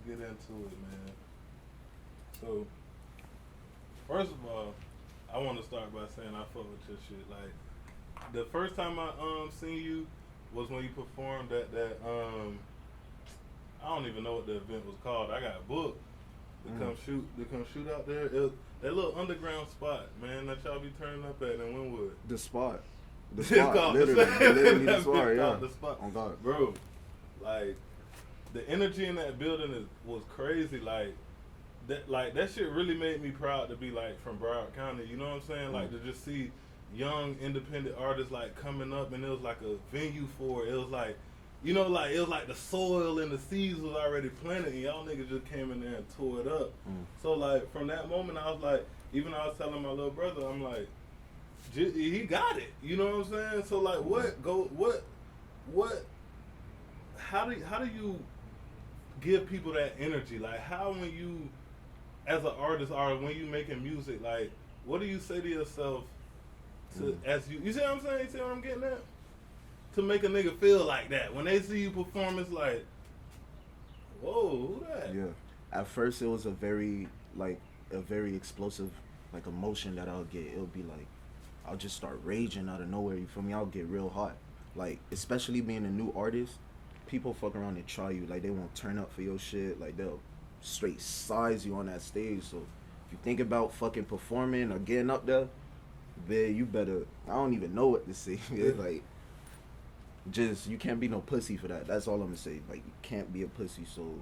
get into it, man. So, first of all, I want to start by saying I fuck with your shit. Like, the first time I seen you was when you performed at that I don't even know what the event was called. I got booked to come shoot out there. It was that little underground spot, man, that y'all be turning up at in Wynwood. The spot. The It's spot. called Literally the that spot, bitch yeah. called the spot. Oh God. Bro, like the energy in that building was crazy. Like that shit really made me proud to be like from Broward County. You know what I'm saying? Like to just see young independent artists like coming up, and it was like a venue for it. It was like, you know, like it was like the soil and the seeds was already planted, and y'all niggas just came in there and tore it up. So like from that moment, I was like, even I was telling my little brother, I'm like, he got it. You know what I'm saying? So like, what? How do you give people that energy? Like, how when you, as an artist, or when you making music, like, what do you say to yourself to as you see what I'm saying? You see what I'm getting at? To make a nigga feel like that when they see you perform, it's like, whoa, who that? Yeah. At first, it was a very explosive like emotion that I'll get. It'll be like, I'll just start raging out of nowhere. You feel me? I'll get real hot. Like, especially being a new artist, people fuck around and try you. Like, they won't turn up for your shit. Like, they'll straight size you on that stage. So if you think about fucking performing or getting up there, man, you better. I don't even know what to say. Like, just you can't be no pussy for that. That's all I'm gonna say. Like, you can't be a pussy. So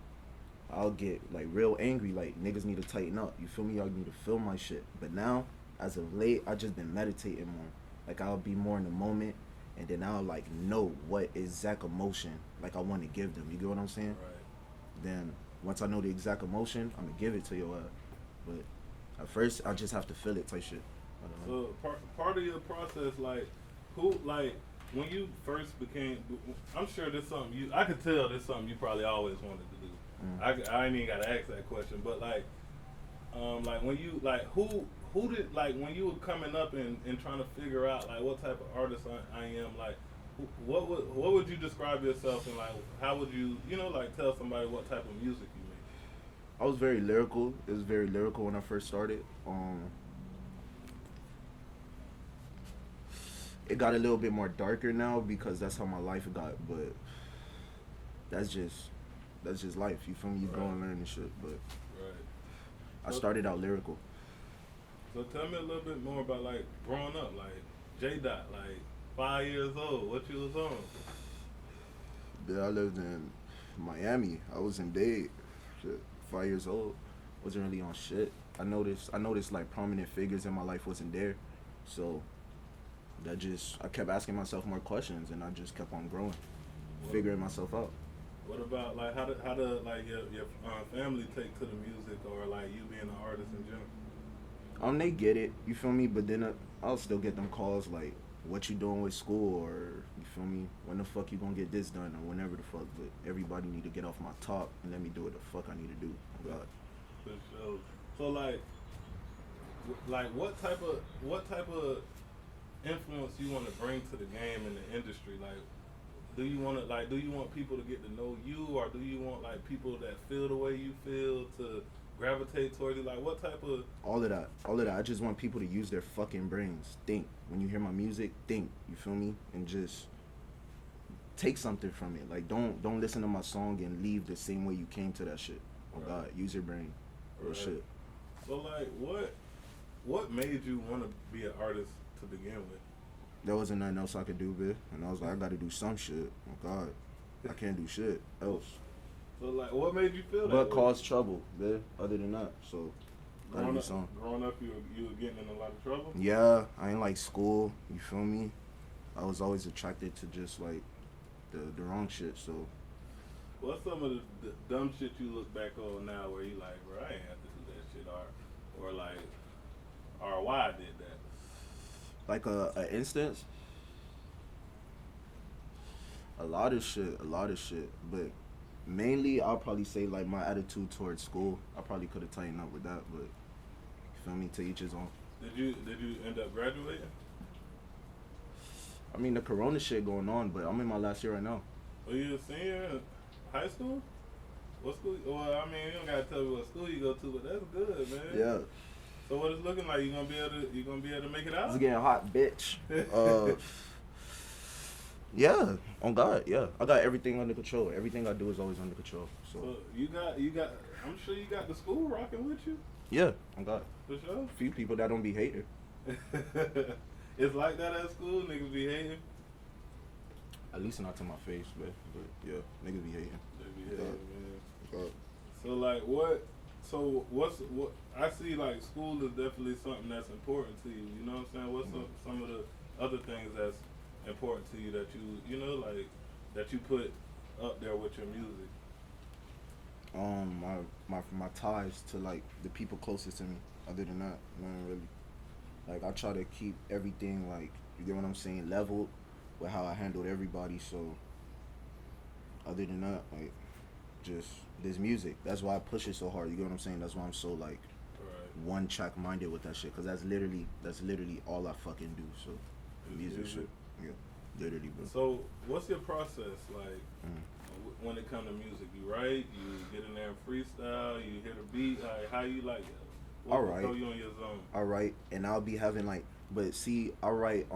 I'll get like real angry. Like, niggas need to tighten up. You feel me? Y'all need to feel my shit. But now, as of late, I just been meditating more. Like, I'll be more in the moment, and then I'll like know what exact emotion like I want to give them. You get what I'm saying? Right. Then once I know the exact emotion, I'm gonna give it to your ass. But at first, I just have to feel it type shit. So part of your process, like, who, like, when you first became, I'm sure there's something I could tell there's something you probably always wanted to do. I ain't even gotta ask that question, but like when you, like, who did, like, when you were coming up and trying to figure out like what type of artist I am, like, what would you describe yourself, and like how would you, you know, like tell somebody what type of music you make? I was very lyrical. It was very lyrical when I first started. It got a little bit more darker now because that's how my life got, but that's just life. You feel me? You grow and learn and shit. But I started out lyrical. So tell me a little bit more about like growing up, like J-Dot, like 5 years old, what you was on? Yeah, I lived in Miami. I was in Dade. Shit, 5 years old. Wasn't really on shit. I noticed like prominent figures in my life wasn't there, so I kept asking myself more questions, and I just kept on growing, figuring myself out. What about like how do like your family take to the music, or like you being an artist in general? They get it, you feel me, but then I'll still get them calls like, what you doing with school, or you feel me, when the fuck you gonna get this done, or whenever the fuck. But everybody need to get off my top and let me do what the fuck I need to do. Oh God. For sure. So like what type of influence you want to bring to the game and the industry? Like, do you want people to get to know you, or do you want like people that feel the way you feel to gravitate towards you? Like, what type of all of that. I just want people to use their fucking brains. Think. When you hear my music, think. You feel me? And just take something from it. Like, don't listen to my song and leave the same way you came to that shit. Oh God, use your brain. Real shit. So like, what made you want to be an artist to begin with? There wasn't nothing else I could do, bitch. And I was like, I gotta do some shit. Oh God, I can't do shit else. So like, what made you feel that? But cause trouble, bitch. Other than that, so gotta do something. Growing up, you were getting in a lot of trouble. Yeah, I ain't like school. You feel me? I was always attracted to just like the wrong shit. So what's some of the dumb shit you look back on now where you like, bro, I ain't have to do that shit, or like, or why I did that? Like a instance, a lot of shit, but mainly I'll probably say like my attitude towards school. I probably could have tightened up with that, but you feel me? To each his own. Did you end up graduating? I mean, the corona shit going on, but I'm in my last year right now. Are you a senior in high school? What school? Well, I mean, you don't gotta tell me what school you go to, but that's good, man. Yeah. So what it's looking like? You gonna be able to make it out? It's getting hot, bitch. Yeah, on God, yeah. I got everything under control. Everything I do is always under control. So you got. I'm sure you got the school rocking with you. yeah, on God. For sure. A few people that don't be hating. It's like that at school. Niggas be hating. At least not to my face, but yeah, niggas be hating. They be hating, man. God. So like what? So what? I see like school is definitely something that's important to you. You know what I'm saying? What's some of the other things that's important to you that you know like that you put up there with your music? My ties to like the people closest to me. Other than that, nothing really. Like I try to keep everything like, you get what I'm saying, leveled with how I handled everybody. So other than that, like just this music. That's why I push it so hard. You get what I'm saying? That's why I'm so like one track minded with that shit. Cause that's literally all I fucking do. So the music shit, yeah, literally. Bro. So what's your process like? When it comes to music, you write, you get in there and freestyle, you hit a beat, like how you like it? What will throw you on your zone? All right, and I'll be having like, but see, I write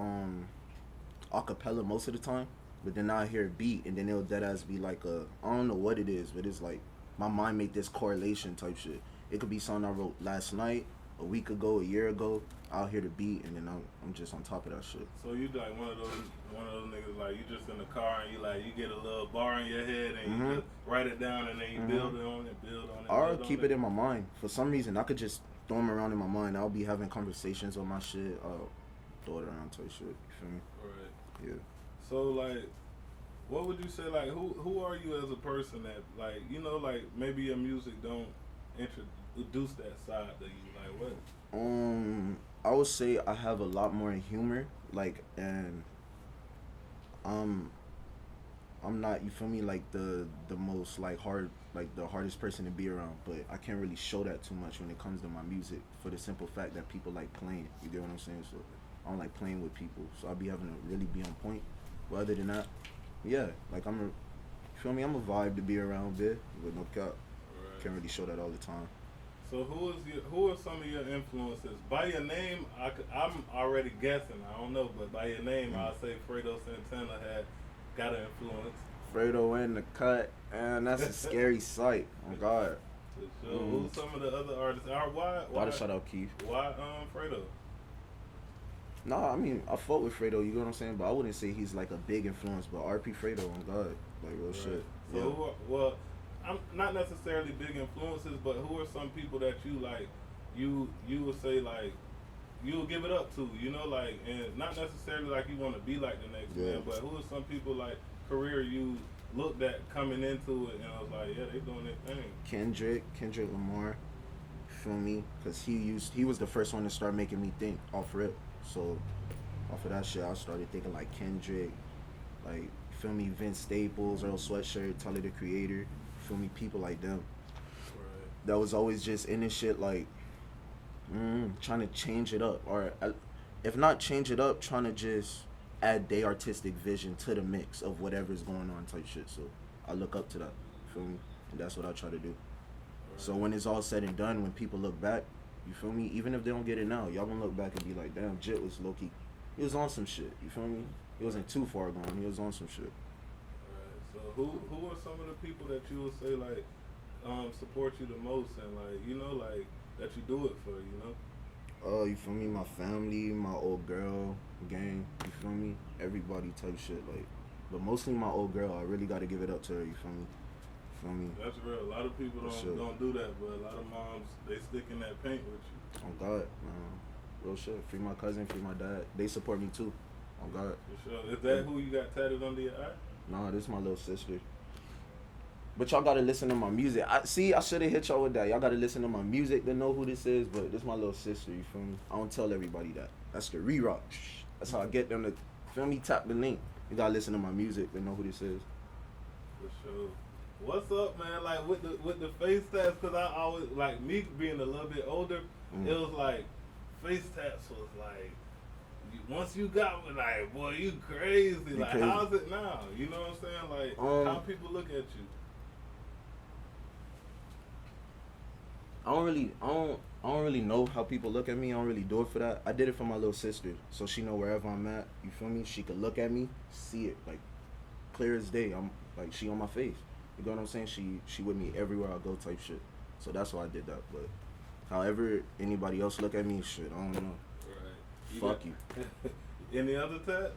acapella most of the time, but then I'll hear a beat and then it'll deadass be like I don't know what it is, but it's like my mind make this correlation type shit. It could be something I wrote last night, a week ago, a year ago. I'll hear the beat and then I'm just on top of that shit. So you like one of those niggas like you just in the car and you get a little bar in your head and you just write it down and then you build on it. Or keep it in my mind. For some reason, I could just throw them around in my mind. I'll be having conversations on my shit. I'll throw it around type shit. You feel me? Right. Yeah. So like, what would you say like who are you as a person that like like maybe your music don't introduce that side to you like what? I would say I have a lot more humor, like, and I'm not, you feel me, like the most like the hardest person to be around, but I can't really show that too much when it comes to my music for the simple fact that people like playing. You get what I'm saying? So I don't like playing with people, so I'll be having to really be on point. But other than that, yeah, like you feel me? I'm a vibe to be around, bit, with no cap. Right. Can't really show that all the time. So who are some of your influences? By your name, I'm already guessing. I don't know, but by your name, I'll say Fredo Santana got an influence. Fredo in the cut, and that's a scary sight. Oh God. For sure. Who's some of the other artists? Why shout out Keith? Why Fredo? Nah, I mean I fuck with Fredo. You know what I'm saying? But I wouldn't say he's like a big influence. But RP Fredo, on God, like real shit. So well. I'm not necessarily big influences, but who are some people that you like? You would say like you'll give it up to, like, and not necessarily like you want to be like the next man, but who are some people like career you looked at coming into it and I was like, yeah, they doing their thing. Kendrick Lamar, feel me? Cause he was the first one to start making me think off rip. So off of that shit, I started thinking like Kendrick, like feel me, Vince Staples, Earl Sweatshirt, Tyler the Creator. Feel me, people like them. Right. That was always just in this shit like trying to change it up, or if not change it up, trying to just add their artistic vision to the mix of whatever's going on type shit. So I look up to that, feel me, and that's what I try to do. Right. So when it's all said and done, when people look back, you feel me, even if they don't get it now, y'all gonna look back and be like, damn, Jit was low-key, he was on some shit, you feel me? He wasn't too far gone, he was on some shit. So who are some of the people that you would say like support you the most and like that you do it for, you feel me? My family, my old girl, gang, you feel me? Everybody type shit, like, but mostly my old girl. I really gotta give it up to her, you feel me? That's real. A lot of people don't do that, but a lot of moms, they stick in that paint with you. Oh God, real shit. Free my cousin, free my dad. They support me too. Oh God. For sure. Is that who you got tattooed under your eye? Nah, this is my little sister. But y'all gotta listen to my music. I should have hit y'all with that. Y'all gotta listen to my music to know who this is, but this is my little sister, you feel me? I don't tell everybody that. That's the re-rock. That's how I get them to, feel me, tap the link. You gotta listen to my music to know who this is. For sure. What's up, man? Like with the face tats, cause I always, like, me being a little bit older, it was like, face tats was like, once you got me, like, boy, you crazy. Like, how's it now? You know what I'm saying? Like, how people look at you? I don't really know how people look at me. I don't really do it for that. I did it for my little sister, so she know wherever I'm at. You feel me? She could look at me, see it like clear as day. I'm like she on my face. You know what I'm saying? She with me everywhere I go, type shit. So that's why I did that. But however anybody else look at me, shit, I don't know. Right. Fuck you. Any other tats?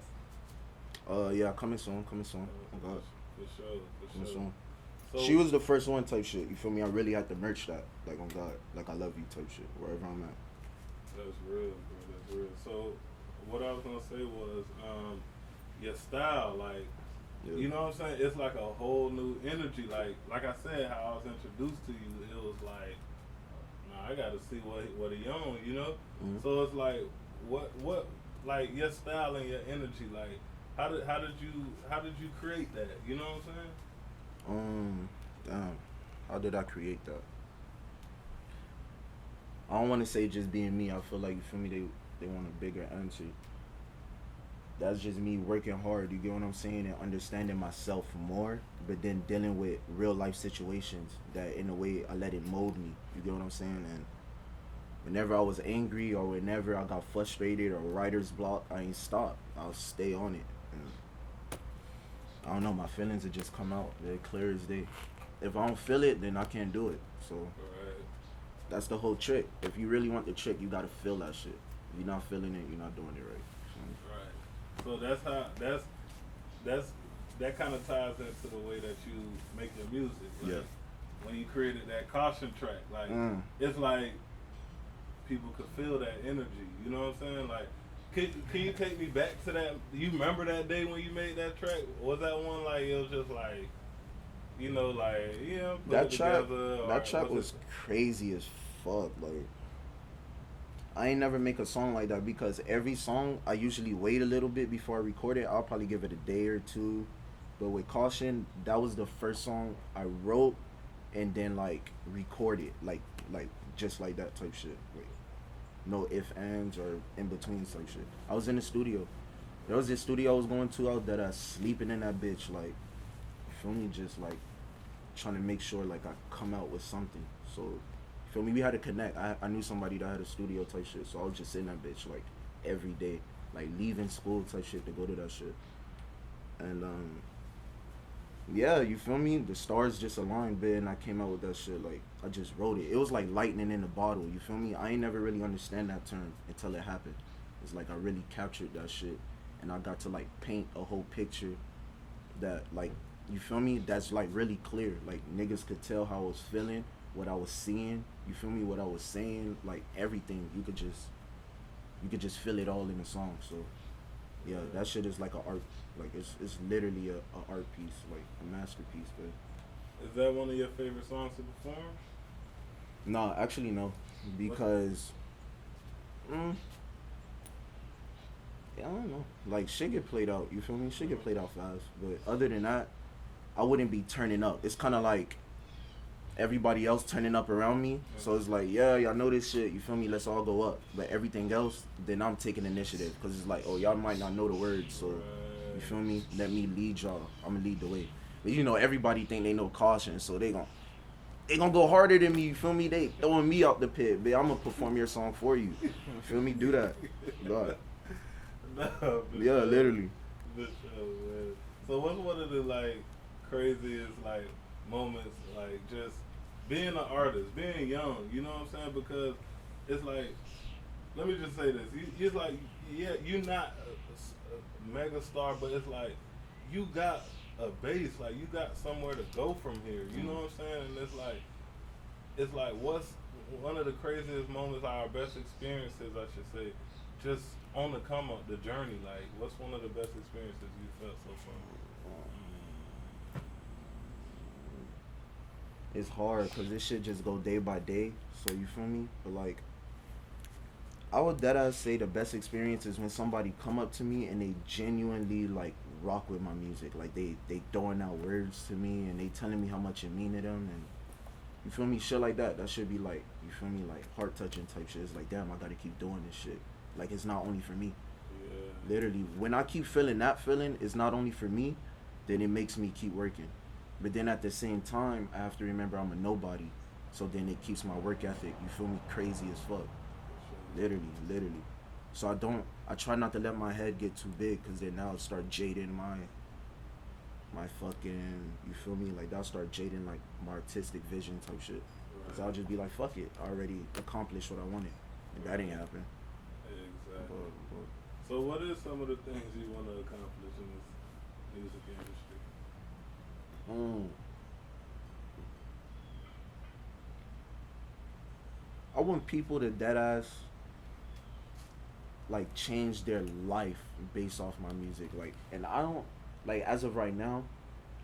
Yeah, coming soon. Oh God. For sure. Coming soon. So, She was the first one type shit. You feel me? I really had to merch that. Like on God. Like I love you type shit. Wherever I'm at. That's real, bro. That's real. So what I was gonna say was, your style, like, Yeah. you know what I'm saying? It's like a whole new energy. Like I said, how I was introduced to you, it was like, nah, I gotta see what he on, you know? Mhm. So it's like, what, like your style and your energy, like, how did you create that? You know what I'm saying? Damn. How did I create that? I don't want to say just being me. I feel like, you feel me, they want a bigger answer. That's just me working hard, you get what I'm saying, and understanding myself more, but then dealing with real life situations that in a way I let it mold me, you get what I'm saying. And whenever I was angry or whenever I got frustrated or writer's block, I ain't stop. I'll stay on it. And I don't know, my feelings will just come out. They're clear as day. If I don't feel it, then I can't do it. So Right. that's the whole trick. If you really want the trick, you gotta feel that shit. If you're not feeling it, you're not doing it right. Right. So that kind of ties into the way that you make your music. Like, Yeah. When you created that caution track, like it's like people could feel that energy. You know what I'm saying? Like, can you take me back to that? Do you remember that day when you made that track? Was that one like it was just like, you know, like put That it track, together, or that track was it? crazy as fuck. Like, I ain't never make a song like that because every song I usually wait a little bit before I record it. I'll probably give it a day or two. But with Caution, that was the first song I wrote and then like recorded, like just like that type shit. Like, no ifs, ands, or in between type shit. I was in the studio. There was this studio I was going to out that I sleeping in that bitch, like, you feel me, just like trying to make sure like I come out with something. So, you feel me, we had to connect. I knew somebody that had a studio type shit, so I was just in that bitch like every day, like leaving school type shit to go to that shit. And yeah, you feel me? The stars just aligned, bit, and I came out with that shit. Like, I just wrote it. It was like lightning in a bottle, you feel me? I ain't never really understand that term until it happened. It's like I really captured that shit, and I got to like paint a whole picture that, like, you feel me? That's like really clear. Like, niggas could tell how I was feeling, what I was seeing, you feel me? What I was saying, like everything. You could just feel it all in the song. So yeah, that shit is like a art. Like, it's literally a art piece, like a masterpiece. But Is that one of your favorite songs to perform? no, actually no, because yeah, I don't know. Like, shit get played out. You feel me? Shit get played out fast. But other than that, I wouldn't be turning up. It's kind of like everybody else turning up around me. So it's like, yeah, y'all know this shit. You feel me? Let's all go up. But everything else, then I'm taking initiative because it's like, oh, y'all might not know the words, so. You feel me? Let me lead y'all. I'm gonna lead the way. But you know, everybody think they know Caution, so they gonna go harder than me. You feel me? They throwing me out the pit, but I'm gonna perform your song for you. You feel me? Do that. God. No, Yeah, literally. For sure, man. So what's one of the like craziest like moments, like just being an artist, being young? You know what I'm saying? Because it's like, let me just say this. It's like, yeah, you're not a mega star, but it's like you got a base, like you got somewhere to go from here. You know what I'm saying? And it's like what's one of the craziest moments, our best experiences, I should say, just on the come up, the journey. Like, what's one of the best experiences you felt so far? It's hard because this shit just go day by day. So you feel me? But like, I would deadass say the best experience is when somebody come up to me and they genuinely like rock with my music. Like they throwing out words to me and they telling me how much it mean to them, and you feel me? Shit like that. That should be like, you feel me? Like heart touching type shit. It's like, damn, I gotta keep doing this shit. Like, it's not only for me. Yeah. Literally, when I keep feeling that feeling, it's not only for me, then it makes me keep working. But then at the same time, I have to remember I'm a nobody. So then it keeps my work ethic, you feel me, crazy as fuck. Literally. So I try not to let my head get too big, because then that'll start jading my fucking, you feel me, like that'll start jading like my artistic vision type shit. So I'll just be like, fuck it, I already accomplished what I wanted, and that ain't happen. Exactly. So what is some of the things you want to accomplish in this music industry? I want people to deadass like change their life based off my music. Like, and I don't, like, as of right now,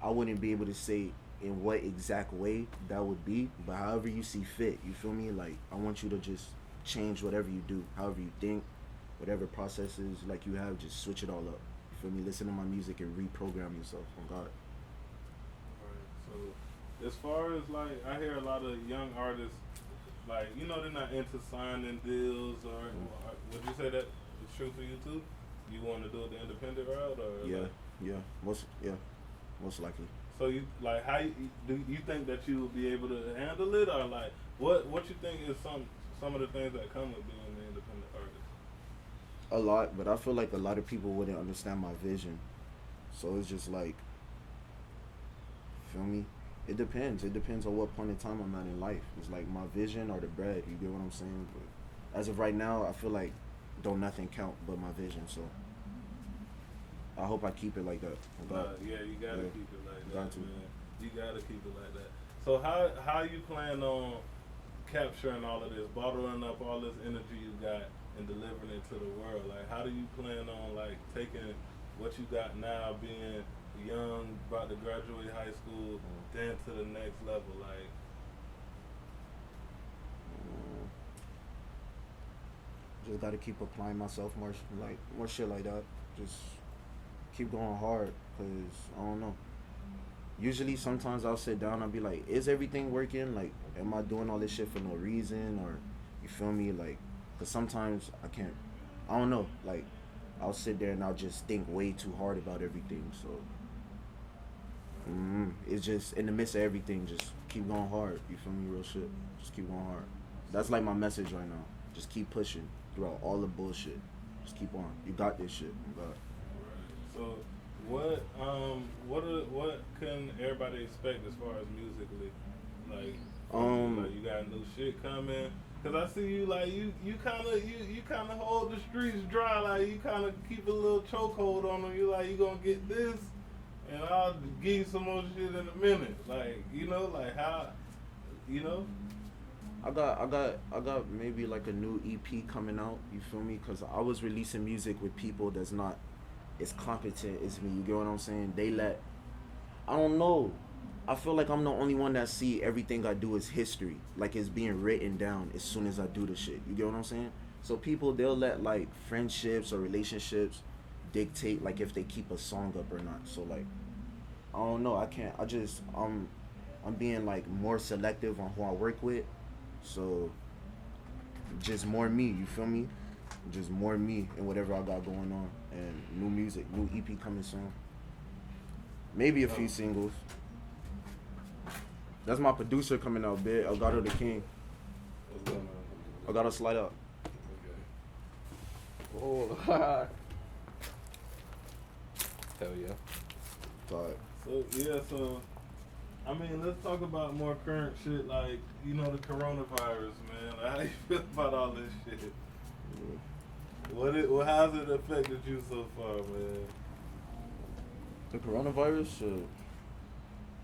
I wouldn't be able to say in what exact way that would be, but however you see fit, you feel me? Like, I want you to just change whatever you do, however you think, whatever processes like you have, just switch it all up. You feel me? Listen to my music and reprogram yourself on God. Right. So as far as like, I hear a lot of young artists, like, you know, they're not into signing deals, or would you say that is true for you too? You want to do it the independent route, or Most likely. So you like, how do you think that you will be able to handle it, or like what you think is some of the things that come with being an independent artist? A lot, but I feel like a lot of people wouldn't understand my vision. So it's just like, feel me? It depends. It depends on what point in time I'm at in life. It's like my vision or the bread. You get what I'm saying? But as of right now, I feel like don't nothing count but my vision. So I hope I keep it like that. Yeah, you gotta keep it like that, man. You gotta keep it like that. So how you plan on capturing all of this, bottling up all this energy you got and delivering it to the world? Like, how do you plan on like taking what you got now, being young, about to graduate high school, then to the next level? Like, just gotta keep applying myself more shit like that. Just keep going hard, cause I don't know. Usually, sometimes I'll sit down and be like, is everything working? Like, am I doing all this shit for no reason? Or, you feel me? Like, cause sometimes I don't know. Like, I'll sit there and I'll just think way too hard about everything. So, it's just, in the midst of everything, just keep going hard. You feel me? Real shit. Just keep going hard. That's like my message right now. Just keep pushing throughout all the bullshit. Just keep on. You got this shit. You got it. so what can everybody expect as far as musically? Like, like, you got new shit coming? Cause I see you like you kind of hold the streets dry. Like, you kind of keep a little chokehold on them. You like, you gonna get this, and I'll give you some more shit in a minute. Like, you know, like how, you know. I got maybe like a new EP coming out. You feel me? Cause I was releasing music with people that's not as competent as me. You get what I'm saying? I don't know. I feel like I'm the only one that see everything I do as history, like it's being written down as soon as I do the shit. You get what I'm saying? So people, they'll let like friendships or relationships dictate like if they keep a song up or not. So like, I don't know. I'm being like more selective on who I work with. So just more me. You feel me? Just more me and whatever I got going on, and new music, new EP coming soon. Maybe a few singles. That's my producer coming out, big. Elgato the King. What's going on? Elgato slide up. Okay. Oh, hell yeah. Thought. So I mean, let's talk about more current shit, like, you know, the coronavirus, man. Like, how you feel about all this shit? How's it affected you so far, man? The coronavirus,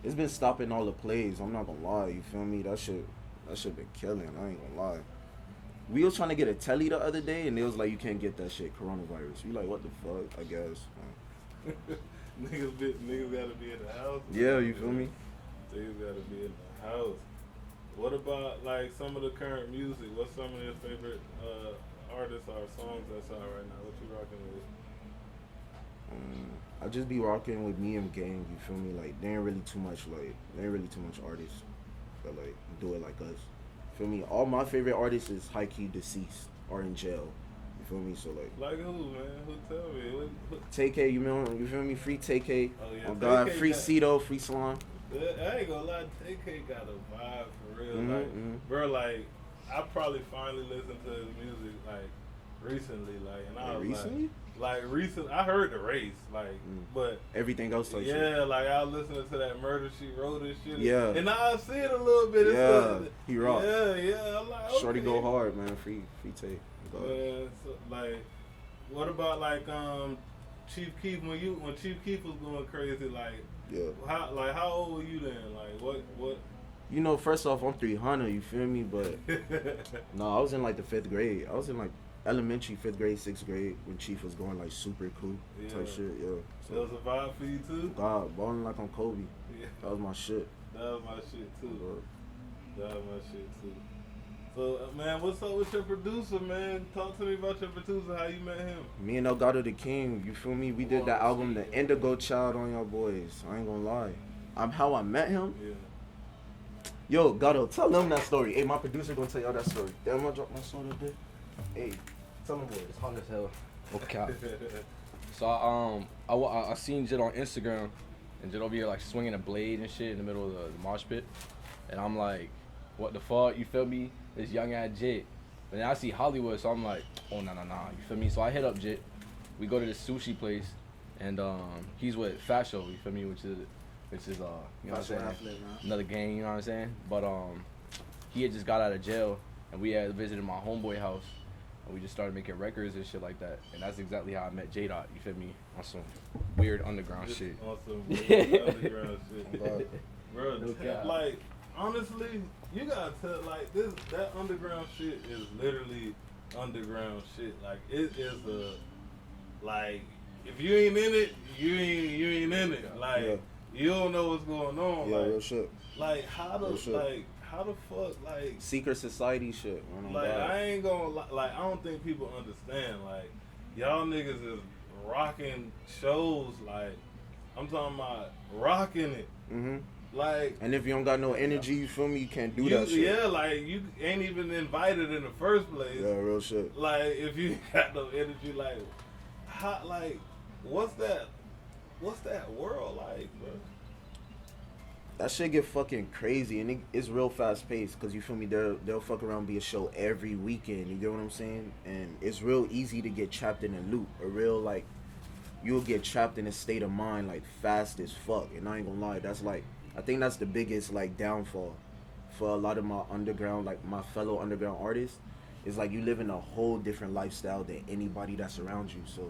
it's been stopping all the plays. I'm not gonna lie, you feel me? That shit been killing. I ain't gonna lie. We was trying to get a telly the other day, and they was like, you can't get that shit, coronavirus. We like, what the fuck? I guess. Niggas gotta be in the house. Yeah, you feel me? Niggas gotta be in the house. What about like some of the current music? What's some of your favorite artists or songs that's out right now? What you rocking with? I just be rocking with me and gang. You feel me? Like there ain't really too much artists that like do it like us. Feel me? All my favorite artists is high key deceased or in jail. You feel me? So like who, man? Who tell me? TK, you feel me? Free TK. Oh yeah. Oh God, TK free Cito, free Slime. I ain't gonna lie, TK got a vibe for real. Like bro, like I probably finally listened to his music like recently, like, and I was recently? like recent. I heard the race, like, but everything else, like, yeah, shit. like I was listening to that Murder She Wrote and shit. Yeah. And now I see it a little bit. Yeah, he rock. Yeah. I'm like, okay. Shorty go hard, man. Free tape. Yeah, so, like, what about like Chief Keef when Chief Keef was going crazy, like, how old were you then? Like, what? You know, first off, I'm 300. You feel me? But no, I was in like the 5th grade. I was in like elementary, 5th grade, 6th grade when Chief was going like super cool type shit. Yeah. So that was a vibe for you too. God, balling like on Kobe. Yeah. That was my shit. That was my shit too. That was my shit too. So, man, what's up with your producer, man? Talk to me about your producer, how you met him. Me and Elgato the King, you feel me? We did that album, The Indigo Child on Y'all Boys. I ain't gonna lie. How I met him? Yeah. Yo, Gato, tell them that story. Hey, my producer gonna tell y'all that story. Damn, I'm gonna drop my soda a bit. Hey, tell them boys. It's hot as hell. Okay. So, I seen Jid on Instagram, and Jid over here, like, swinging a blade and shit in the middle of the mosh pit. And I'm like, what the fuck? You feel me? This young ass Jit. But then I see Hollywood, so I'm like, oh, nah. You feel me? So I hit up Jit. We go to this sushi place, and he's with Fat Show, you feel me? Which is you know what I'm saying? Another gang, you know what I'm saying? But he had just got out of jail, and we had visited my homeboy house, and we just started making records and shit like that. And that's exactly how I met Jdot, you feel me? On some weird underground shit. On some weird underground shit. Bro, No like, honestly, you gotta tell, like, that underground shit is literally underground shit. Like, it is like, if you ain't in it, you ain't in it. Like, you don't know what's going on. Yeah, like, real shit. Like, how the fuck, like, secret society shit. Like, I ain't gonna, like, I don't think people understand. Like, y'all niggas is rocking shows. Like, I'm talking about rocking it. Mm-hmm. Like, and if you don't got no energy, you feel me? You can't do that shit. Yeah, like, you ain't even invited in the first place. Yeah, real shit. Like, if you got no energy, like, how, like, what's that world like, bro? That shit get fucking crazy, and it's real fast paced. Cause you feel me? They'll fuck around, be a show every weekend. You get what I'm saying? And it's real easy to get trapped in a loop. A real, like, you'll get trapped in a state of mind like fast as fuck. And I ain't gonna lie, that's like, I think that's the biggest like downfall for a lot of my underground, like my fellow underground artists. Is like you live in a whole different lifestyle than anybody that's around you. So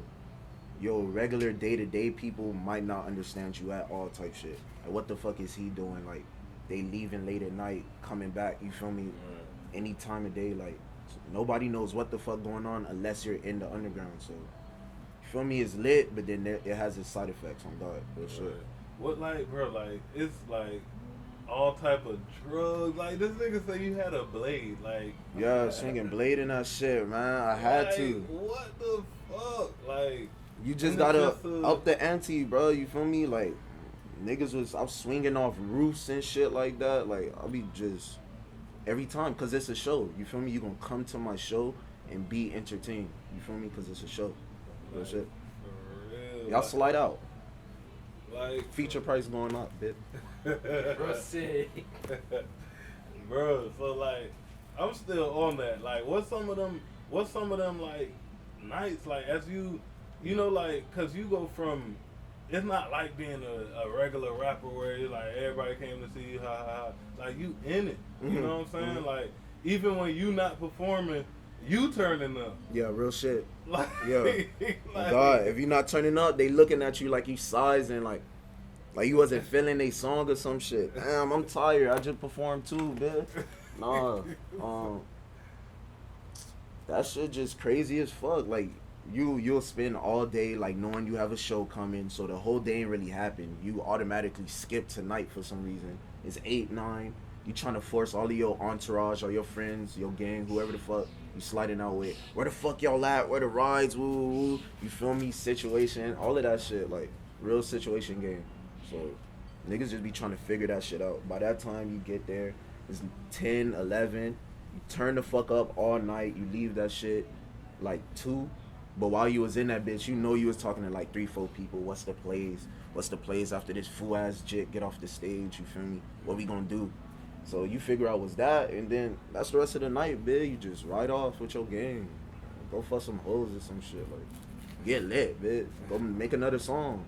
your regular day-to-day people might not understand you at all type shit. Like, what the fuck is he doing? Like, they leaving late at night, coming back, you feel me? Any time of day, like, nobody knows what the fuck going on unless you're in the underground. So, you feel me? It's lit, but then it has its side effects on God, for sure. What, like, bro, like, it's like all type of drugs. Like, this nigga say you had a blade, like. Yeah, swinging blade and that shit, man. I had like, to. What the fuck? Like, you just gotta up the ante, bro. You feel me? Like, niggas I was swinging off roofs and shit like that. Like, I'll be just every time, cause it's a show. You feel me? You gonna come to my show and be entertained. You feel me? Cause it's a show. Real shit. For real. Y'all slide out. Like, feature price going up, bitch. Bro, sick. Bro, so like, I'm still on that. Like, what's some of them like nights, like, as you know, like, cause you go from, it's not like being a regular rapper where you're like, everybody came to see you, ha ha ha. Like, you in it. You know what I'm saying? Like, even when you not performing, you turning up. Yeah, real shit. Like, yeah. like, God, if you not turning up, they looking at you like you sizing, like you wasn't feeling a song or some shit. Damn, I'm tired. I just performed too, bitch. Nah, that shit just crazy as fuck. Like, you'll spend all day like knowing you have a show coming, so the whole day ain't really happened. You automatically skip tonight for some reason. It's 8, 9. You trying to force all of your entourage or your friends, your gang, whoever the fuck you sliding out with. Where the fuck y'all at? Where the rides? Woo, woo, woo. You feel me? Situation, all of that shit, like real situation game. So niggas just be trying to figure that shit out. By that time you get there, it's 10, 11. You turn the fuck up all night. You leave that shit like 2. But while you was in that bitch, you know you was talking to like 3, 4 people. What's the plays? What's the plays after this fool ass jit get off the stage? You feel me? What we gonna do? So you figure out what's that, and then that's the rest of the night, bitch. You just ride off with your game. Go fuck some hoes or some shit. Like, get lit, bitch. Go make another song.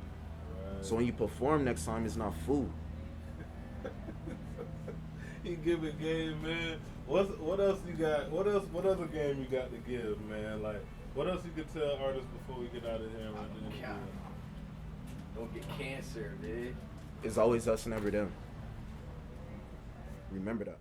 Right. So when you perform next time, it's not food. He giving game, man. What else you got? What other game you got to give, man? Like, what else you could tell artists before we get out of here? Right. Don't get cancer, dude. It's always us, never them. Remember that.